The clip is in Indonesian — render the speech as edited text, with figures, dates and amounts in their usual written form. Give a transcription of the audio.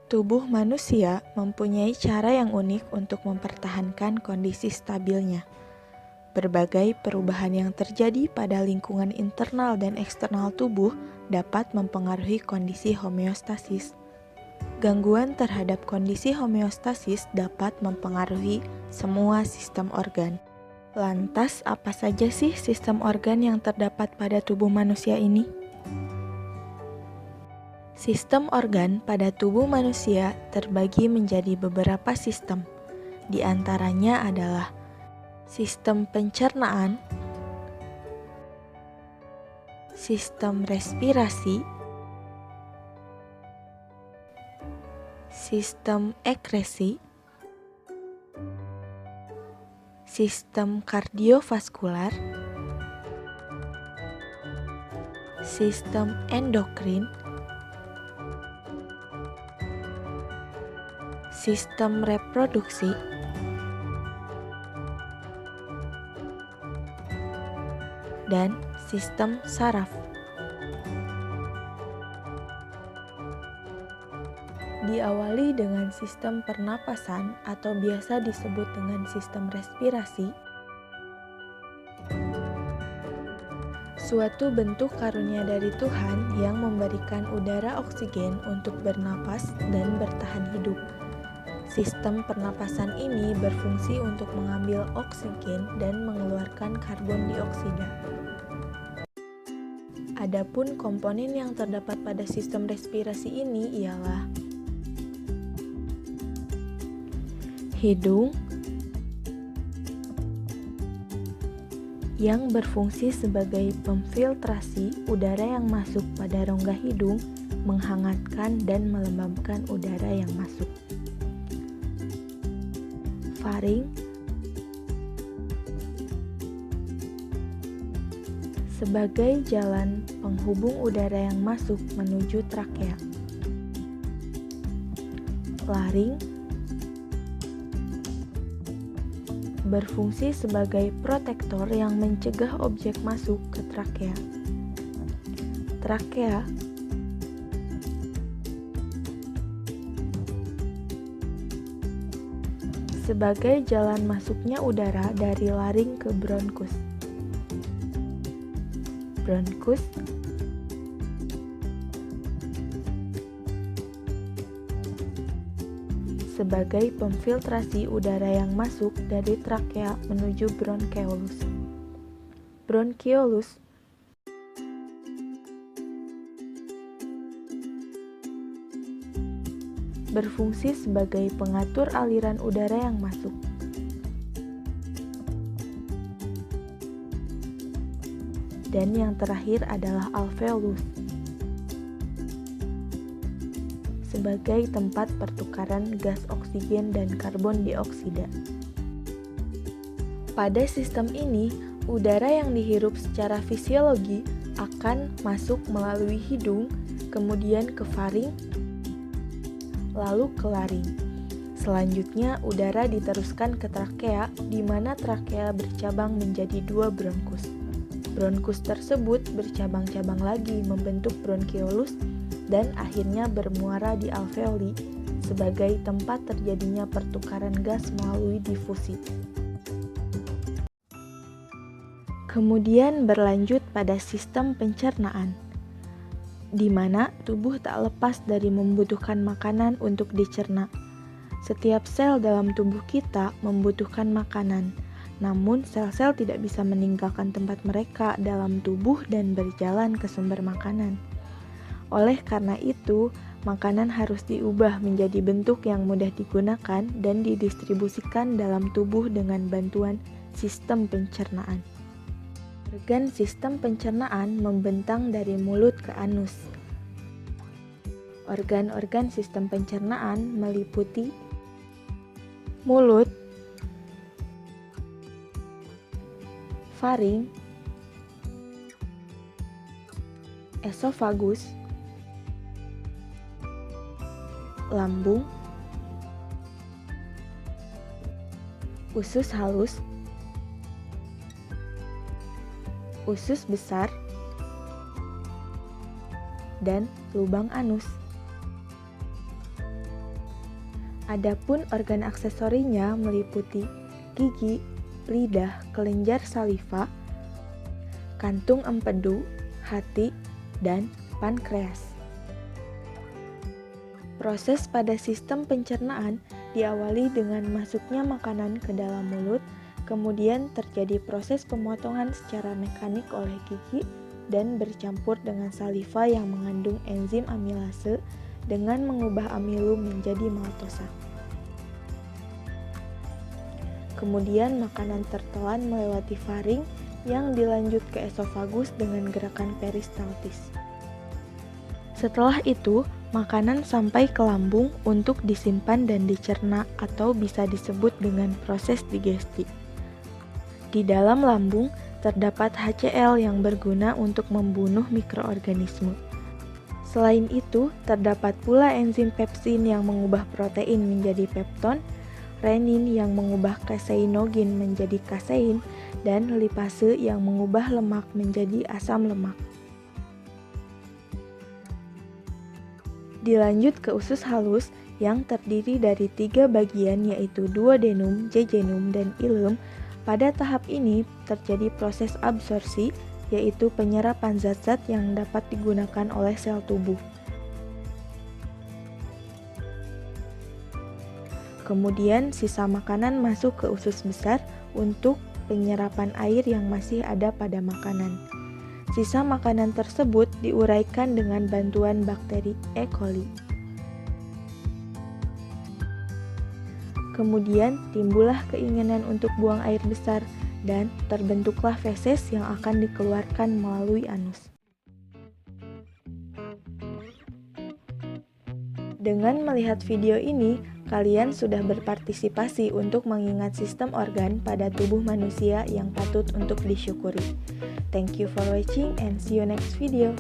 Tubuh manusia mempunyai cara yang unik untuk mempertahankan kondisi stabilnya. Berbagai perubahan yang terjadi pada lingkungan internal dan eksternal tubuh dapat mempengaruhi kondisi homeostasis. Gangguan terhadap kondisi homeostasis dapat mempengaruhi semua sistem organ. Lantas, apa saja sih sistem organ yang terdapat pada tubuh manusia ini? Sistem organ pada tubuh manusia terbagi menjadi beberapa sistem. Di antaranya adalah sistem pencernaan, sistem respirasi, sistem ekresi, sistem kardiovaskular, sistem endokrin, sistem reproduksi, dan sistem saraf. Diawali dengan sistem pernapasan atau biasa disebut dengan sistem respirasi, suatu bentuk karunia dari Tuhan yang memberikan udara oksigen untuk bernapas dan bertahan hidup. Sistem pernapasan ini berfungsi untuk mengambil oksigen dan mengeluarkan karbon dioksida. Adapun komponen yang terdapat pada sistem respirasi ini ialah hidung yang berfungsi sebagai pemfiltrasi udara yang masuk pada rongga hidung, menghangatkan dan melembabkan udara yang masuk. Faring sebagai jalan penghubung udara yang masuk menuju trakea. Laring berfungsi sebagai protektor yang mencegah objek masuk ke trakea. Trakea sebagai jalan masuknya udara dari laring ke bronkus. Bronkus sebagai pemfiltrasi udara yang masuk dari trakea menuju bronkeolus. Bronkiolus berfungsi sebagai pengatur aliran udara yang masuk. Dan yang terakhir adalah alveolus sebagai tempat pertukaran gas oksigen dan karbon dioksida. Pada sistem ini, udara yang dihirup secara fisiologi akan masuk melalui hidung, kemudian ke faring, lalu ke laring. Selanjutnya, udara diteruskan ke trakea, di mana trakea bercabang menjadi 2 bronkus. Bronkus tersebut bercabang-cabang lagi membentuk bronkiolus dan akhirnya bermuara di alveoli sebagai tempat terjadinya pertukaran gas melalui difusi. Kemudian berlanjut pada sistem pencernaan, di mana tubuh tak lepas dari membutuhkan makanan untuk dicerna. Setiap sel dalam tubuh kita membutuhkan makanan, namun sel-sel tidak bisa meninggalkan tempat mereka dalam tubuh dan berjalan ke sumber makanan. Oleh karena itu, makanan harus diubah menjadi bentuk yang mudah digunakan dan didistribusikan dalam tubuh dengan bantuan sistem pencernaan. Organ sistem pencernaan membentang dari mulut ke anus. Organ-organ sistem pencernaan meliputi mulut, faring, esofagus, lambung, usus halus, usus besar, dan lubang anus. Adapun organ aksesorinya meliputi gigi, lidah, kelenjar saliva, kantung empedu, hati, dan pankreas. Proses pada sistem pencernaan diawali dengan masuknya makanan ke dalam mulut, kemudian terjadi proses pemotongan secara mekanik oleh gigi dan bercampur dengan saliva yang mengandung enzim amilase dengan mengubah amilum menjadi maltosa. Kemudian makanan tertelan melewati faring yang dilanjut ke esofagus dengan gerakan peristaltis. Setelah itu, makanan sampai ke lambung untuk disimpan dan dicerna atau bisa disebut dengan proses digesti. Di dalam lambung terdapat HCl yang berguna untuk membunuh mikroorganisme. Selain itu, terdapat pula enzim pepsin yang mengubah protein menjadi pepton, renin yang mengubah kaseinogen menjadi kasein, dan lipase yang mengubah lemak menjadi asam lemak. Dilanjut ke usus halus yang terdiri dari 3 bagian yaitu duodenum, jejunum, dan ilum. Pada tahap ini terjadi proses absorpsi yaitu penyerapan zat-zat yang dapat digunakan oleh sel tubuh. Kemudian sisa makanan masuk ke usus besar untuk penyerapan air yang masih ada pada makanan. Sisa makanan tersebut diuraikan dengan bantuan bakteri E. coli. Kemudian timbullah keinginan untuk buang air besar dan terbentuklah feses yang akan dikeluarkan melalui anus. Dengan melihat video ini, kalian sudah berpartisipasi untuk mengingat sistem organ pada tubuh manusia yang patut untuk disyukuri. Thank you for watching and see you next video.